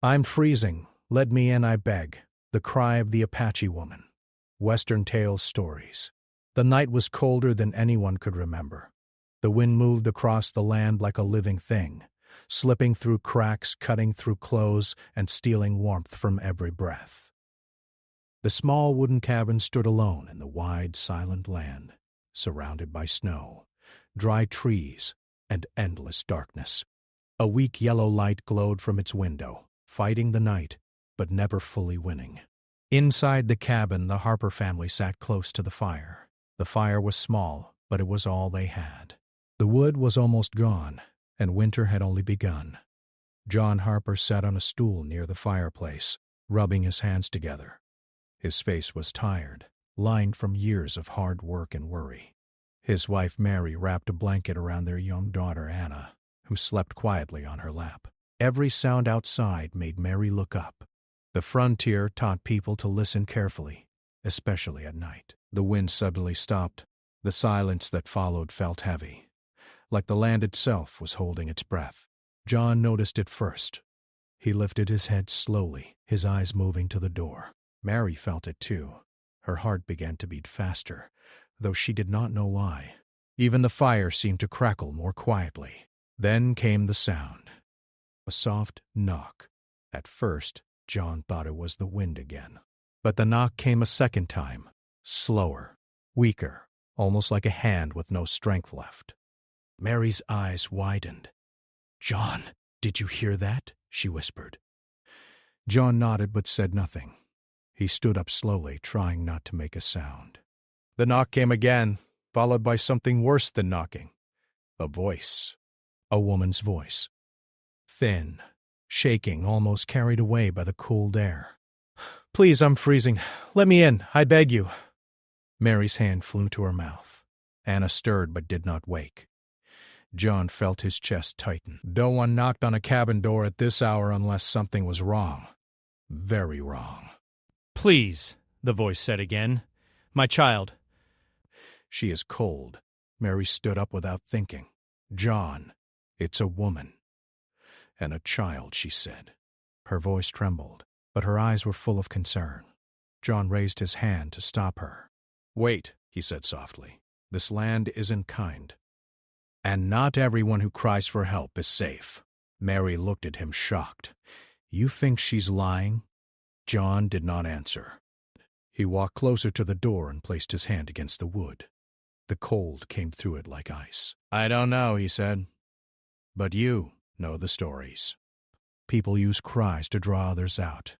I'm freezing. Let me in, I beg. The cry of the Apache woman. Western Tales stories. The night was colder than anyone could remember. The wind moved across the land like a living thing, slipping through cracks, cutting through clothes, and stealing warmth from every breath. The small wooden cabin stood alone in the wide, silent land, surrounded by snow, dry trees, and endless darkness. A weak yellow light glowed from its window, fighting the night, but never fully winning. Inside the cabin, the Harper family sat close to the fire. The fire was small, but it was all they had. The wood was almost gone, and winter had only begun. John Harper sat on a stool near the fireplace, rubbing his hands together. His face was tired, lined from years of hard work and worry. His wife Mary wrapped a blanket around their young daughter Anna, who slept quietly on her lap. Every sound outside made Mary look up. The frontier taught people to listen carefully, especially at night. The wind suddenly stopped. The silence that followed felt heavy, like the land itself was holding its breath. John noticed it first. He lifted his head slowly, his eyes moving to the door. Mary felt it too. Her heart began to beat faster, though she did not know why. Even the fire seemed to crackle more quietly. Then came the sound. A soft knock. At first, John thought it was the wind again. But the knock came a second time, slower, weaker, almost like a hand with no strength left. Mary's eyes widened. "John, did you hear that?" she whispered. John nodded but said nothing. He stood up slowly, trying not to make a sound. The knock came again, followed by something worse than knocking. A voice. A woman's voice. Thin, shaking, almost carried away by the cold air. "Please, I'm freezing. Let me in, I beg you." Mary's hand flew to her mouth. Anna stirred but did not wake. John felt his chest tighten. No one knocked on a cabin door at this hour unless something was wrong. Very wrong. "Please," the voice said again. "My child." "She is cold." Mary stood up without thinking. "John, it's a woman." "And a child," she said. Her voice trembled, but her eyes were full of concern. John raised his hand to stop her. "Wait," he said softly. "This land isn't kind. And not everyone who cries for help is safe." Mary looked at him shocked. "You think she's lying?" John did not answer. He walked closer to the door and placed his hand against the wood. The cold came through it like ice. "I don't know," he said. "But you know the stories. People use cries to draw others out.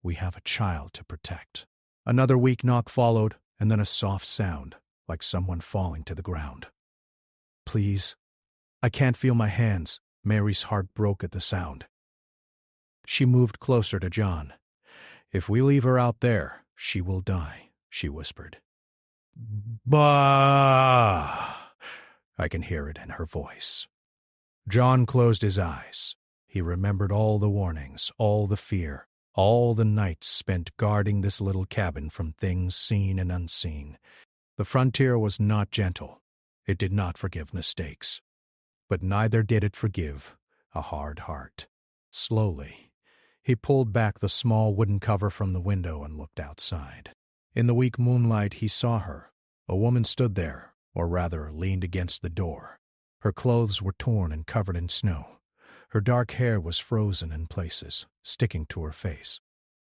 We have a child to protect." Another weak knock followed, and then a soft sound, like someone falling to the ground. "Please. I can't feel my hands." Mary's heart broke at the sound. She moved closer to John. "If we leave her out there, she will die," she whispered. "Bah!" I can hear it in her voice. John closed his eyes. He remembered all the warnings, all the fear, all the nights spent guarding this little cabin from things seen and unseen. The frontier was not gentle. It did not forgive mistakes. But neither did it forgive a hard heart. Slowly, he pulled back the small wooden cover from the window and looked outside. In the weak moonlight he saw her. A woman stood there, or rather leaned against the door. Her clothes were torn and covered in snow. Her dark hair was frozen in places, sticking to her face.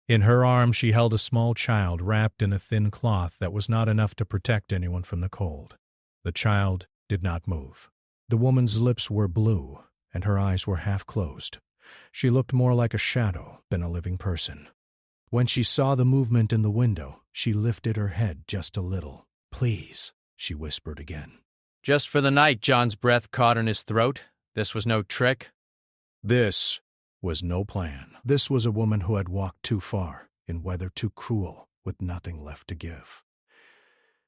In her arms she held a small child wrapped in a thin cloth that was not enough to protect anyone from the cold. The child did not move. The woman's lips were blue, and her eyes were half closed. She looked more like a shadow than a living person. When she saw the movement in the window, she lifted her head just a little. "Please," she whispered again. "Just for the night," John's breath caught in his throat. This was no trick. This was no plan. This was a woman who had walked too far, in weather too cruel, with nothing left to give.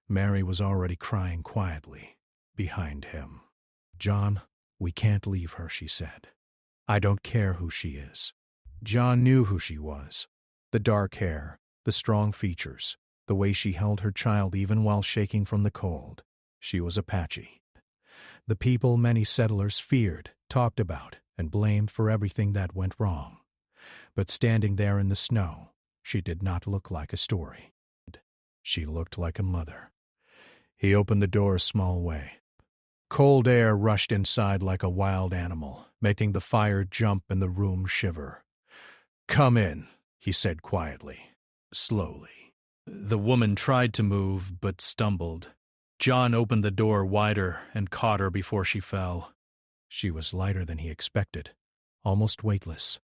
Mary was already crying quietly, behind him. "John, we can't leave her," she said. "I don't care who she is." John knew who she was. The dark hair, the strong features, the way she held her child even while shaking from the cold. She was Apache. The people many settlers feared, talked about, and blamed for everything that went wrong. But standing there in the snow, she did not look like a story. She looked like a mother. He opened the door a small way. Cold air rushed inside like a wild animal, making the fire jump and the room shiver. "Come in," he said quietly, slowly. The woman tried to move, but stumbled. John opened the door wider and caught her before she fell. She was lighter than he expected, almost weightless.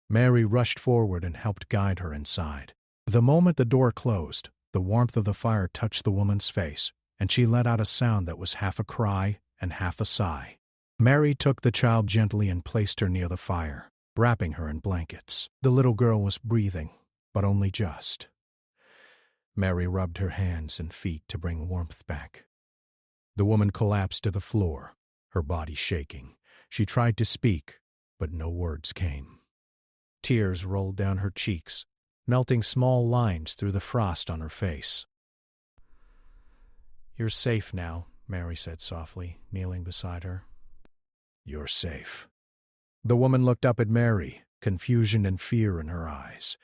Mary rushed forward and helped guide her inside. The moment the door closed, the warmth of the fire touched the woman's face, and she let out a sound that was half a cry and half a sigh. Mary took the child gently and placed her near the fire, wrapping her in blankets. The little girl was breathing, but only just. Mary rubbed her hands and feet to bring warmth back. The woman collapsed to the floor, her body shaking. She tried to speak, but no words came. Tears rolled down her cheeks, melting small lines through the frost on her face. "You're safe now," Mary said softly, kneeling beside her. "You're safe." The woman looked up at Mary, confusion and fear in her eyes.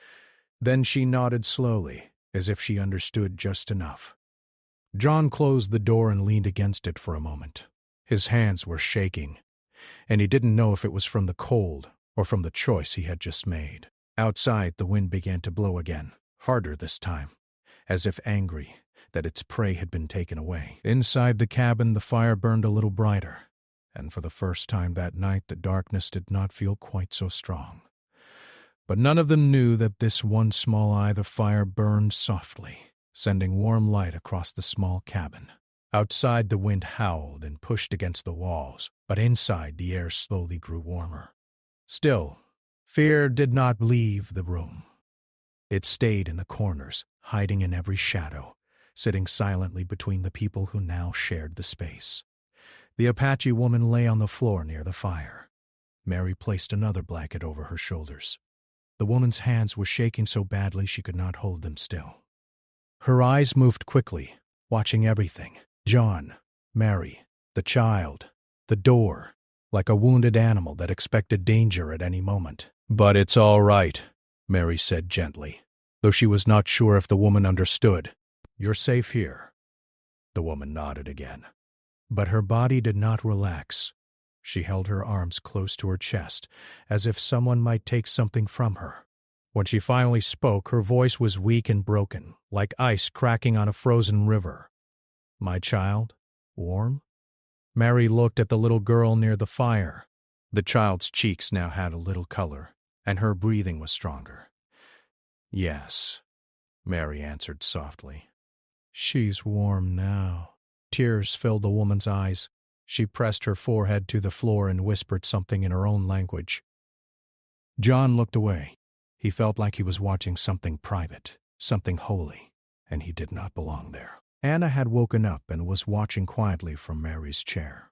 Then she nodded slowly, as if she understood just enough. John closed the door and leaned against it for a moment. His hands were shaking, and he didn't know if it was from the cold or from the choice he had just made. Outside, the wind began to blow again, harder this time, as if angry that its prey had been taken away. Inside the cabin, the fire burned a little brighter, and for the first time that night the darkness did not feel quite so strong. But none of them knew that this one small eye the fire burned softly, sending warm light across the small cabin. Outside, the wind howled and pushed against the walls, but inside the air slowly grew warmer. Still, fear did not leave the room. It stayed in the corners, hiding in every shadow, sitting silently between the people who now shared the space. The Apache woman lay on the floor near the fire. Mary placed another blanket over her shoulders. The woman's hands were shaking so badly she could not hold them still. Her eyes moved quickly, watching everything: John, Mary, the child, the door, like a wounded animal that expected danger at any moment. "But it's all right," Mary said gently, though she was not sure if the woman understood. "You're safe here." The woman nodded again. But her body did not relax. She held her arms close to her chest, as if someone might take something from her. When she finally spoke, her voice was weak and broken, like ice cracking on a frozen river. "My child? Warm?" Mary looked at the little girl near the fire. The child's cheeks now had a little color, and her breathing was stronger. "Yes," Mary answered softly. "She's warm now." Tears filled the woman's eyes. She pressed her forehead to the floor and whispered something in her own language. John looked away. He felt like he was watching something private, something holy, and he did not belong there. Anna had woken up and was watching quietly from Mary's chair.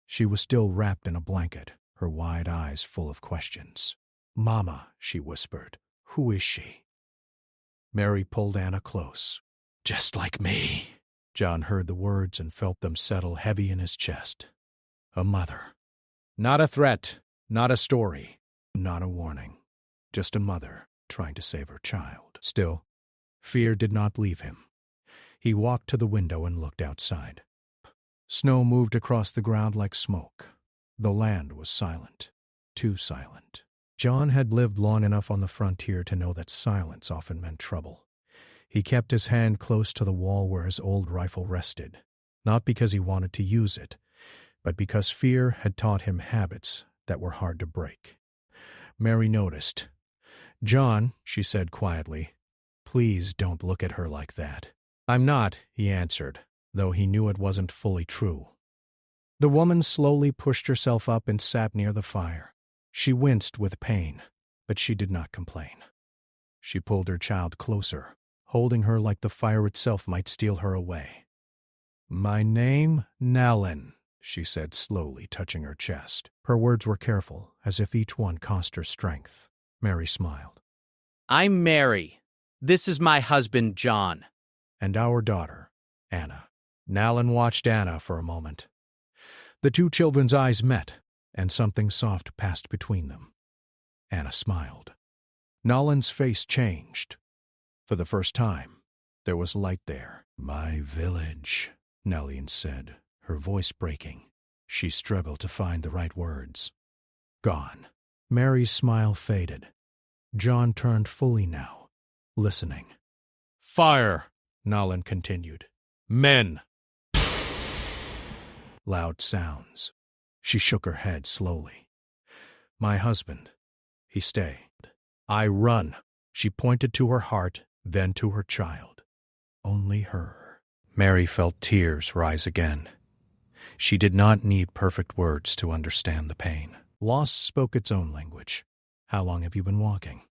She was still wrapped in a blanket, her wide eyes full of questions. "Mama," she whispered, "who is she?" Mary pulled Anna close. "Just like me." John heard the words and felt them settle heavy in his chest. A mother. Not a threat, not a story, not a warning. Just a mother trying to save her child. Still, fear did not leave him. He walked to the window and looked outside. Snow moved across the ground like smoke. The land was silent, too silent. John had lived long enough on the frontier to know that silence often meant trouble. He kept his hand close to the wall where his old rifle rested, not because he wanted to use it, but because fear had taught him habits that were hard to break. Mary noticed. "John," she said quietly, "please don't look at her like that." "I'm not," he answered, though he knew it wasn't fully true. The woman slowly pushed herself up and sat near the fire. She winced with pain, but she did not complain. She pulled her child closer, holding her like the fire itself might steal her away. "My name, Nalin," she said slowly, touching her chest. Her words were careful, as if each one cost her strength. Mary smiled. "I'm Mary. This is my husband, John." "And our daughter, Anna." Nalin watched Anna for a moment. The two children's eyes met, and something soft passed between them. Anna smiled. Nolan's face changed. For the first time, there was light there. "My village," Nalian said, her voice breaking. She struggled to find the right words. "Gone." Mary's smile faded. John turned fully now, listening. "Fire," Nolan continued. "Men." Loud sounds. She shook her head slowly. "My husband. He stayed. I run." She pointed to her heart, then to her child. Only her. Mary felt tears rise again. She did not need perfect words to understand the pain. Loss spoke its own language. "How long have you been walking?"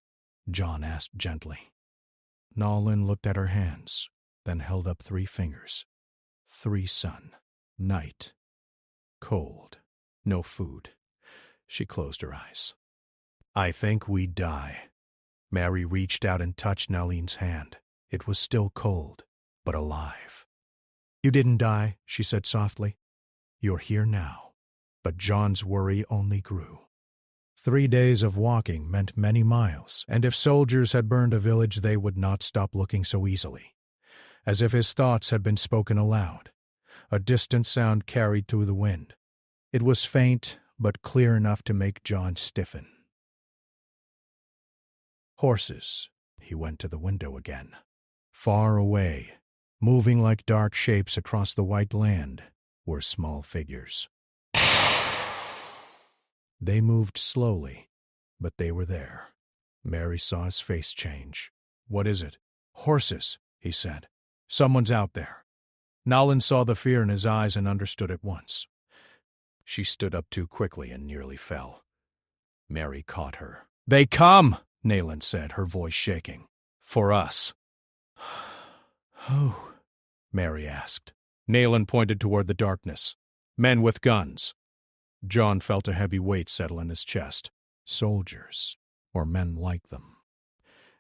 John asked gently. Nolan looked at her hands, then held up 3 fingers. 3 sun. Night. Cold. No food. She closed her eyes. "I think we die." Mary reached out and touched Naline's hand. It was still cold, but alive. "You didn't die," she said softly. "You're here now." But John's worry only grew. 3 days of walking meant many miles, and if soldiers had burned a village, they would not stop looking so easily. As if his thoughts had been spoken aloud. A distant sound carried through the wind. It was faint, but clear enough to make John stiffen. Horses. He went to the window again. Far away, moving like dark shapes across the white land, were small figures. They moved slowly, but they were there. Mary saw his face change. "What is it?" "Horses," he said. "Someone's out there." Nolan saw the fear in his eyes and understood at once. She stood up too quickly and nearly fell. Mary caught her. "They come," Nayland said, her voice shaking. "For us." "Who?" Mary asked. Nayland pointed toward the darkness. "Men with guns." John felt a heavy weight settle in his chest. Soldiers, or men like them.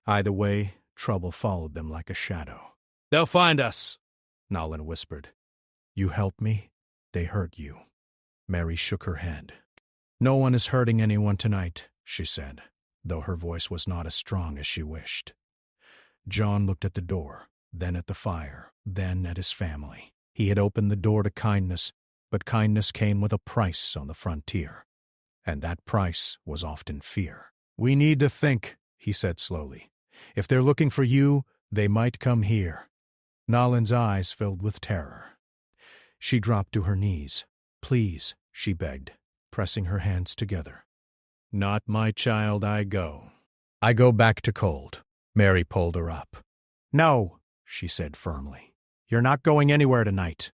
Either way, trouble followed them like a shadow. "They'll find us," Nolan whispered. "You help me, they hurt you." Mary shook her head. "No one is hurting anyone tonight," she said, though her voice was not as strong as she wished. John looked at the door, then at the fire, then at his family. He had opened the door to kindness, but kindness came with a price on the frontier, and that price was often fear. "We need to think," he said slowly. "If they're looking for you, they might come here." Nolan's eyes filled with terror. She dropped to her knees. "Please," she begged, pressing her hands together. "Not my child, I go. I go back to cold." Mary pulled her up. "No," she said firmly. "You're not going anywhere tonight."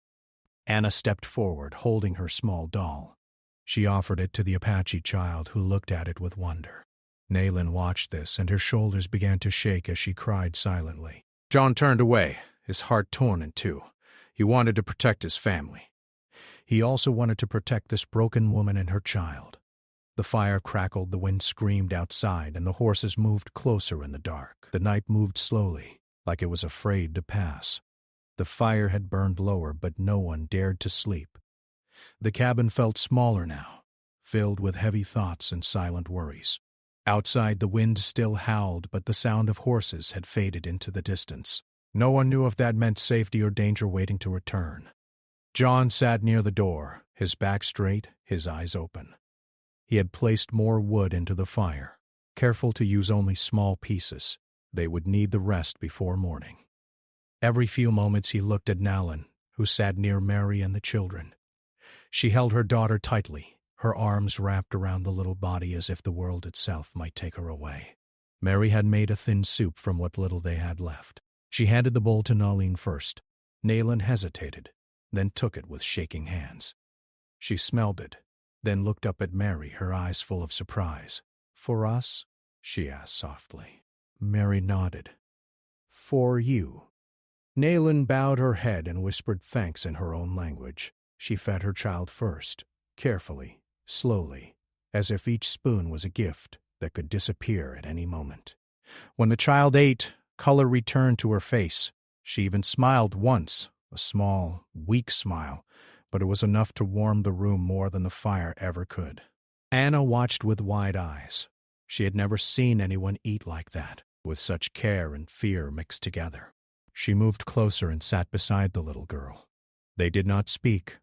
Anna stepped forward, holding her small doll. She offered it to the Apache child, who looked at it with wonder. Nayland watched this, and her shoulders began to shake as she cried silently. John turned away, his heart torn in two. He wanted to protect his family. He also wanted to protect this broken woman and her child. The fire crackled, the wind screamed outside, and the horses moved closer in the dark. The night moved slowly, like it was afraid to pass. The fire had burned lower, but no one dared to sleep. The cabin felt smaller now, filled with heavy thoughts and silent worries. Outside, the wind still howled, but the sound of horses had faded into the distance. No one knew if that meant safety or danger waiting to return. John sat near the door, his back straight, his eyes open. He had placed more wood into the fire, careful to use only small pieces. They would need the rest before morning. Every few moments he looked at Nalin, who sat near Mary and the children. She held her daughter tightly, her arms wrapped around the little body as if the world itself might take her away. Mary had made a thin soup from what little they had left. She handed the bowl to Nalin first. Nayland hesitated, then took it with shaking hands. She smelled it, then looked up at Mary, her eyes full of surprise. "For us?" she asked softly. Mary nodded. "For you." Nayland bowed her head and whispered thanks in her own language. She fed her child first, carefully, slowly, as if each spoon was a gift that could disappear at any moment. When the child ate, color returned to her face. She even smiled once, a small, weak smile, but it was enough to warm the room more than the fire ever could. Anna watched with wide eyes. She had never seen anyone eat like that, with such care and fear mixed together. She moved closer and sat beside the little girl. They did not speak,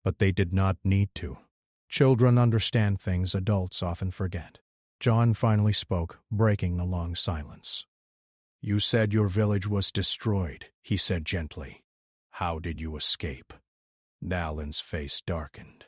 but they did not need to. Children understand things adults often forget. John finally spoke, breaking the long silence. "You said your village was destroyed," he said gently. "How did you escape?" Nalin's face darkened.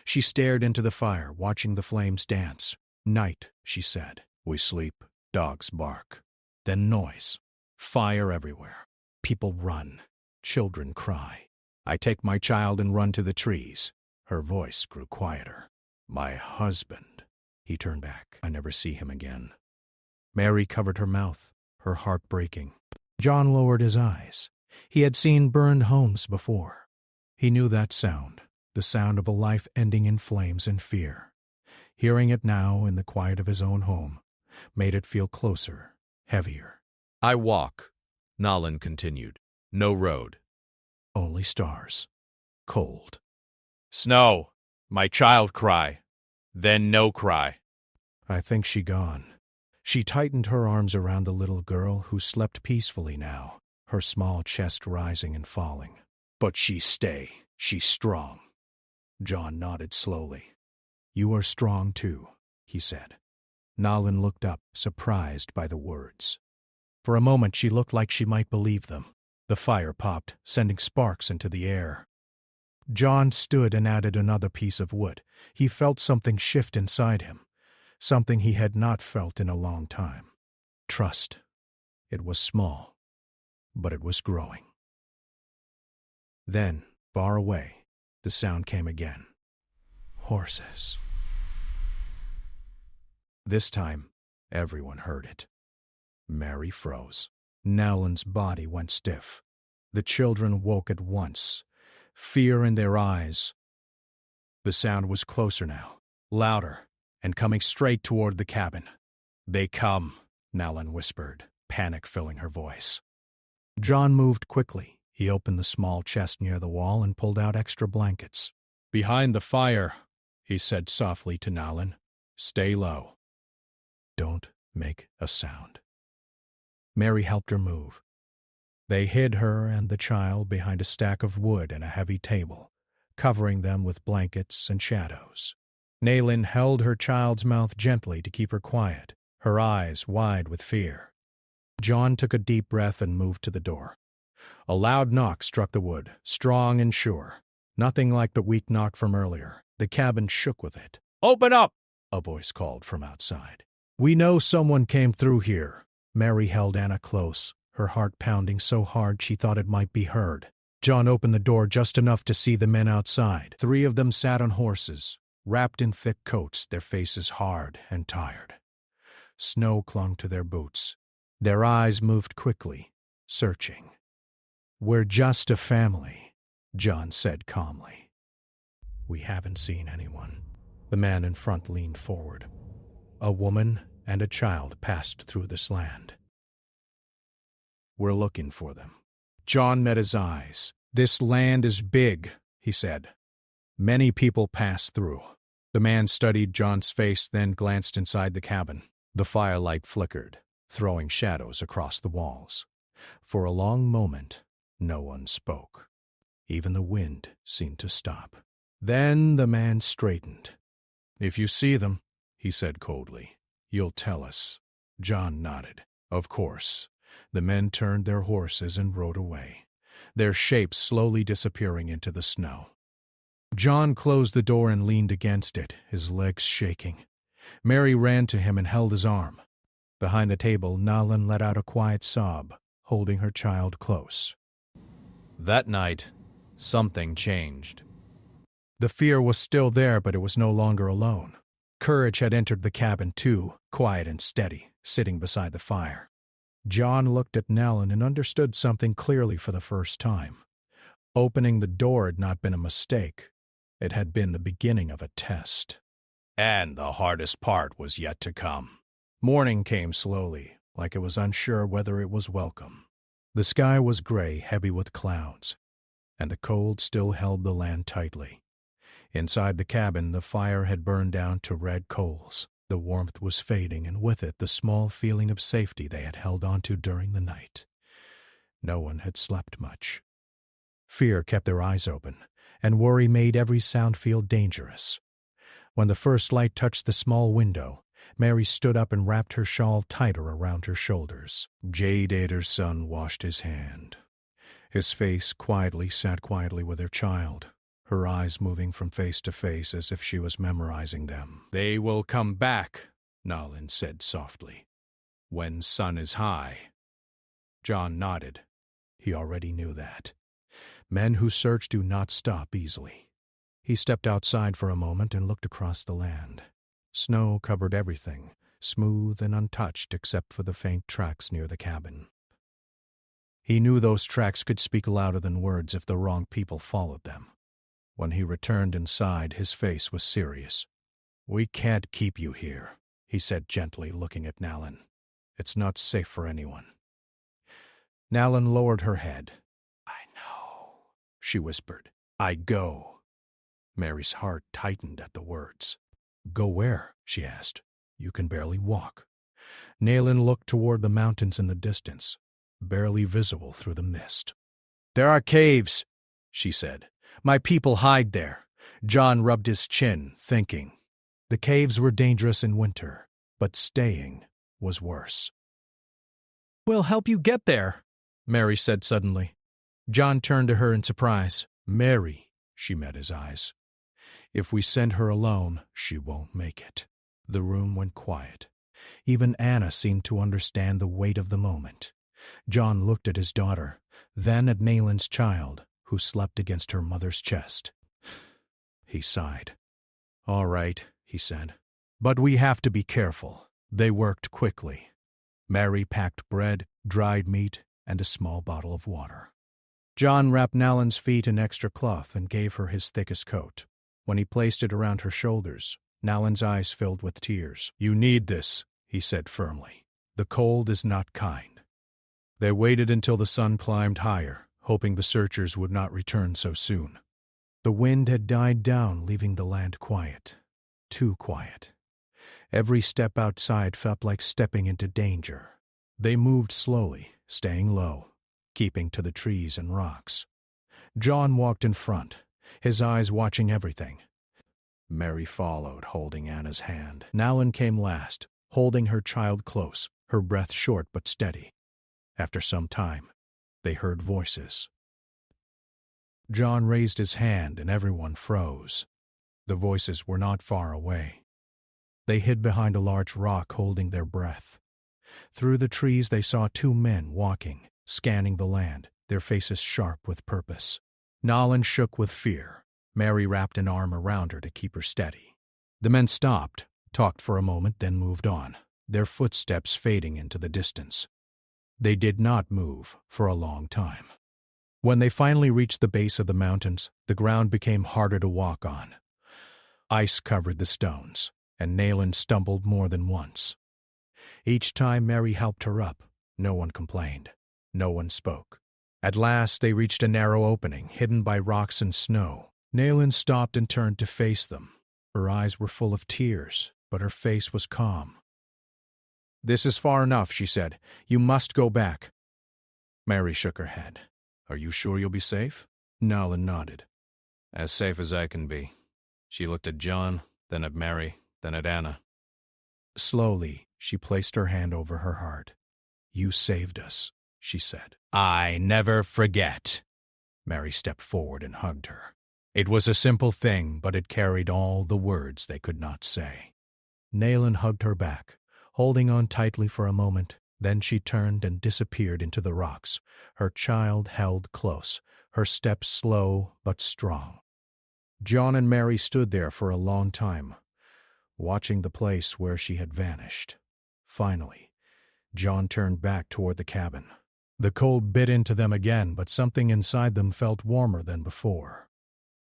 She stared into the fire, watching the flames dance. "Night," she said. "We sleep. Dogs bark. Then noise. Fire everywhere. People run. Children cry. I take my child and run to the trees." Her voice grew quieter. "My husband." He turned back. "I never see him again." Mary covered her mouth, her heart breaking. John lowered his eyes. He had seen burned homes before. He knew that sound, the sound of a life ending in flames and fear. Hearing it now in the quiet of his own home made it feel closer, heavier. "I walk," Nalin continued. "No road. Only stars. Cold. Snow. My child cry. Then no cry." I think she gone. She tightened her arms around the little girl who slept peacefully now, her small chest rising and falling. "But she stay. She's strong." John nodded slowly. "You are strong too," he said. Nalin looked up, surprised by the words. For a moment she looked like she might believe them. The fire popped, sending sparks into the air. John stood and added another piece of wood. He felt something shift inside him, something he had not felt in a long time. Trust. It was small, but it was growing. Then, far away, the sound came again. Horses. This time, everyone heard it. Mary froze. Nalin's body went stiff. The children woke at once, fear in their eyes. The sound was closer now, louder, and coming straight toward the cabin. "They come," Nalin whispered, panic filling her voice. John moved quickly. He opened the small chest near the wall and pulled out extra blankets. "Behind the fire," he said softly to Nalin. "Stay low. Don't make a sound." Mary helped her move. They hid her and the child behind a stack of wood and a heavy table, covering them with blankets and shadows. Nalin held her child's mouth gently to keep her quiet, her eyes wide with fear. John took a deep breath and moved to the door. A loud knock struck the wood, strong and sure. Nothing like the weak knock from earlier. The cabin shook with it. "Open up!" a voice called from outside. "We know someone came through here." Mary held Anna close, her heart pounding so hard she thought it might be heard. John opened the door just enough to see the men outside. 3 of them sat on horses, wrapped in thick coats, their faces hard and tired. Snow clung to their boots. Their eyes moved quickly, searching. "We're just a family," John said calmly. "We haven't seen anyone." The man in front leaned forward. "A woman and a child passed through this land. We're looking for them." John met his eyes. "This land is big," he said. "Many people pass through." The man studied John's face, then glanced inside the cabin. The firelight flickered, throwing shadows across the walls. For a long moment, no one spoke. Even the wind seemed to stop. Then the man straightened. "If you see them," he said coldly, "you'll tell us." John nodded. Of course. The men turned their horses and rode away, their shapes slowly disappearing into the snow. John closed the door and leaned against it, his legs shaking. Mary ran to him and held his arm. Behind the table, Nalin let out a quiet sob, holding her child close. That night, something changed. The fear was still there, but it was no longer alone. Courage had entered the cabin too, quiet and steady, sitting beside the fire. John looked at Nalin and understood something clearly for the first time. Opening the door had not been a mistake. It had been the beginning of a test. And the hardest part was yet to come. Morning came slowly, like it was unsure whether it was welcome. The sky was gray, heavy with clouds, and the cold still held the land tightly. Inside the cabin, the fire had burned down to red coals. The warmth was fading, and with it the small feeling of safety they had held onto during the night. No one had slept much. Fear kept their eyes open, and worry made every sound feel dangerous. When the first light touched the small window, Mary stood up and wrapped her shawl tighter around her shoulders. Jade Ader's son washed his hand. His face sat quietly with her child, her eyes moving from face to face as if she was memorizing them. "They will come back," Nalin said softly, "when sun is high." John nodded. He already knew that. Men who search do not stop easily. He stepped outside for a moment and looked across the land. Snow covered everything, smooth and untouched except for the faint tracks near the cabin. He knew those tracks could speak louder than words if the wrong people followed them. When he returned inside, his face was serious. "We can't keep you here," he said gently, looking at Nalin. "It's not safe for anyone." Nalin lowered her head. "I know," she whispered. "I go." Mary's heart tightened at the words. "Go where?" she asked. "You can barely walk." Nalin looked toward the mountains in the distance, barely visible through the mist. "There are caves," she said. "My people hide there." John rubbed his chin, thinking. The caves were dangerous in winter, but staying was worse. "We'll help you get there," Mary said suddenly. John turned to her in surprise. "Mary," she met his eyes. "If we send her alone, she won't make it." The room went quiet. Even Anna seemed to understand the weight of the moment. John looked at his daughter, then at Nalin's child, who slept against her mother's chest. He sighed. "All right," he said. "But we have to be careful." They worked quickly. Mary packed bread, dried meat, and a small bottle of water. John wrapped Nalin's feet in extra cloth and gave her his thickest coat. When he placed it around her shoulders, Nalin's eyes filled with tears. "You need this," he said firmly. "The cold is not kind." They waited until the sun climbed higher, hoping the searchers would not return so soon. The wind had died down, leaving the land quiet. Too quiet. Every step outside felt like stepping into danger. They moved slowly, staying low, keeping to the trees and rocks. John walked in front, his eyes watching everything. Mary followed, holding Anna's hand. Nalin came last, holding her child close, her breath short but steady. After some time, they heard voices. John raised his hand and everyone froze. The voices were not far away. They hid behind a large rock, holding their breath. Through the trees they saw two men walking, scanning the land, their faces sharp with purpose. Nalin shook with fear. Mary wrapped an arm around her to keep her steady. The men stopped, talked for a moment, then moved on, their footsteps fading into the distance. They did not move for a long time. When they finally reached the base of the mountains, the ground became harder to walk on. Ice covered the stones, and Nalin stumbled more than once. Each time Mary helped her up, no one complained. No one spoke. At last they reached a narrow opening, hidden by rocks and snow. Nalin stopped and turned to face them. Her eyes were full of tears, but her face was calm. "This is far enough," she said. "You must go back." Mary shook her head. "Are you sure you'll be safe?" Nalin nodded. "As safe as I can be." She looked at John, then at Mary, then at Anna. Slowly, she placed her hand over her heart. "You saved us," she said. "I never forget." Mary stepped forward and hugged her. It was a simple thing, but it carried all the words they could not say. Nalin hugged her back, holding on tightly for a moment. Then she turned and disappeared into the rocks, her child held close, her steps slow but strong. John and Mary stood there for a long time, watching the place where she had vanished. Finally, John turned back toward the cabin. The cold bit into them again, but something inside them felt warmer than before.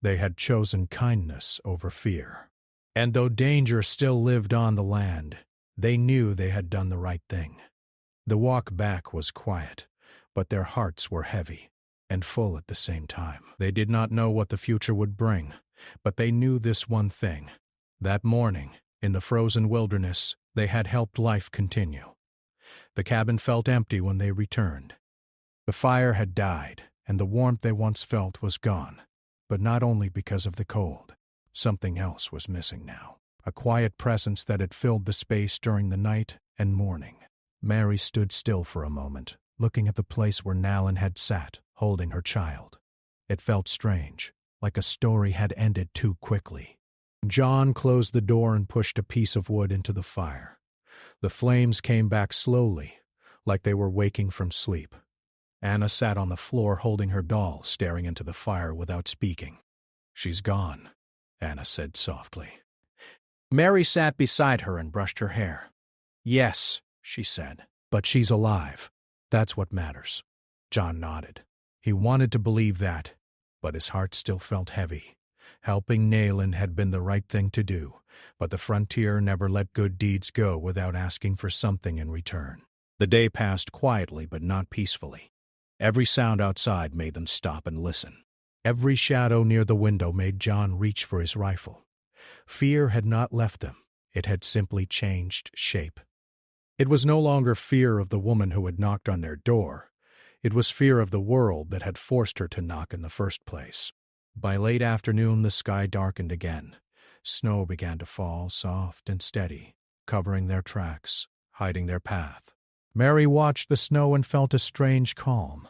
They had chosen kindness over fear. And though danger still lived on the land, they knew they had done the right thing. The walk back was quiet, but their hearts were heavy and full at the same time. They did not know what the future would bring, but they knew this one thing. That morning, In the frozen wilderness, they had helped life continue. The cabin felt empty when they returned. The fire had died, and the warmth they once felt was gone, but not only because of the cold. Something else was missing now, a quiet presence that had filled the space during the night and morning. Mary stood still for a moment, looking at the place where Nalin had sat, holding her child. It felt strange, like a story had ended too quickly. John closed the door and pushed a piece of wood into the fire. The flames came back slowly, like they were waking from sleep. Anna sat on the floor holding her doll, staring into the fire without speaking. "She's gone," Anna said softly. Mary sat beside her and brushed her hair. "Yes," she said, "but she's alive. That's what matters." John nodded. He wanted to believe that, but his heart still felt heavy. Helping Nalin had been the right thing to do, but the frontier never let good deeds go without asking for something in return. The day passed quietly but not peacefully. Every sound outside made them stop and listen. Every shadow near the window made John reach for his rifle. Fear had not left them. It had simply changed shape. It was no longer fear of the woman who had knocked on their door. It was fear of the world that had forced her to knock in the first place. By late afternoon, the sky darkened again. Snow began to fall, soft and steady, covering their tracks, hiding their path. Mary watched the snow and felt a strange calm.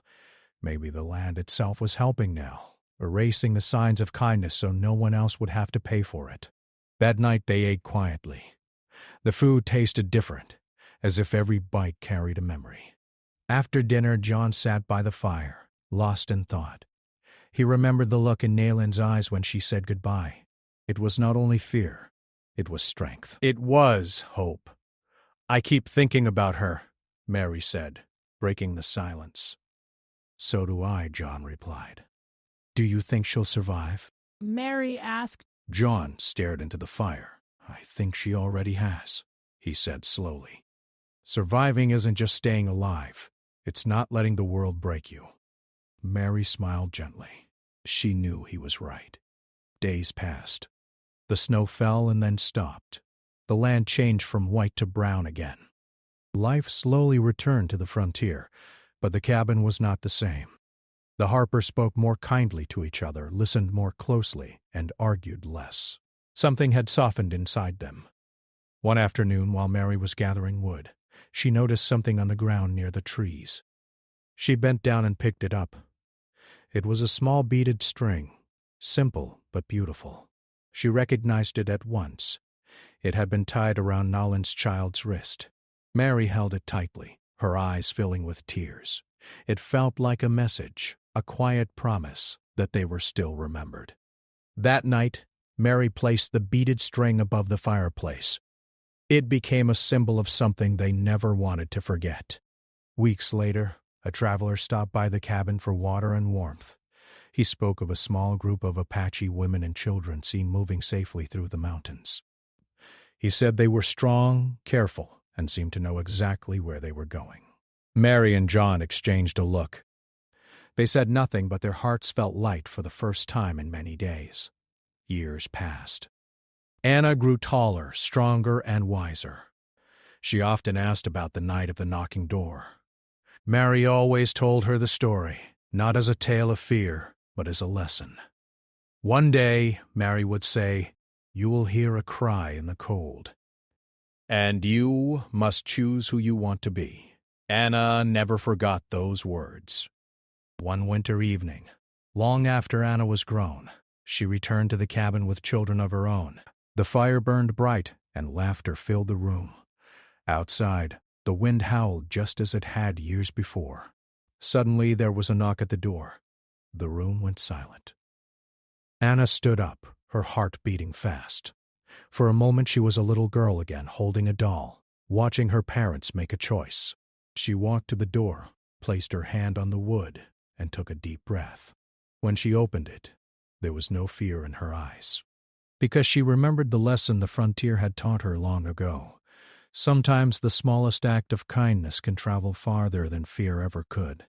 Maybe the land itself was helping now, erasing the signs of kindness so no one else would have to pay for it. That night they ate quietly. The food tasted different, as if every bite carried a memory. After dinner, John sat by the fire, lost in thought. He remembered the look in Nalin's eyes when she said goodbye. It was not only fear, it was strength. It was hope. "I keep thinking about her," Mary said, breaking the silence. "So do I," John replied. "Do you think she'll survive?" Mary asked. John stared into the fire. "I think she already has," he said slowly. "Surviving isn't just staying alive. It's not letting the world break you." Mary smiled gently. She knew he was right. Days passed. The snow fell and then stopped. The land changed from white to brown again. Life slowly returned to the frontier, but the cabin was not the same. The Harpers spoke more kindly to each other, listened more closely, and argued less. Something had softened inside them. One afternoon, while Mary was gathering wood, she noticed something on the ground near the trees. She bent down and picked it up. It was a small beaded string, simple but beautiful. She recognized it at once. It had been tied around Nalin's child's wrist. Mary held it tightly, her eyes filling with tears. It felt like a message, a quiet promise that they were still remembered. That night, Mary placed the beaded string above the fireplace. It became a symbol of something they never wanted to forget. Weeks later, a traveler stopped by the cabin for water and warmth. He spoke of a small group of Apache women and children seen moving safely through the mountains. He said they were strong, careful, and seemed to know exactly where they were going. Mary and John exchanged a look. They said nothing, but their hearts felt light for the first time in many days. Years passed. Anna grew taller, stronger, and wiser. She often asked about the night of the knocking door. Mary always told her the story, not as a tale of fear, but as a lesson. One day, Mary would say, "You will hear a cry in the cold. And you must choose who you want to be." Anna never forgot those words. One winter evening, long after Anna was grown, she returned to the cabin with children of her own. The fire burned bright, and laughter filled the room. Outside, the wind howled just as it had years before. Suddenly, there was a knock at the door. The room went silent. Anna stood up, her heart beating fast. For a moment, she was a little girl again, holding a doll, watching her parents make a choice. She walked to the door, placed her hand on the wood, and took a deep breath. When she opened it, there was no fear in her eyes. Because she remembered the lesson the frontier had taught her long ago. Sometimes the smallest act of kindness can travel farther than fear ever could.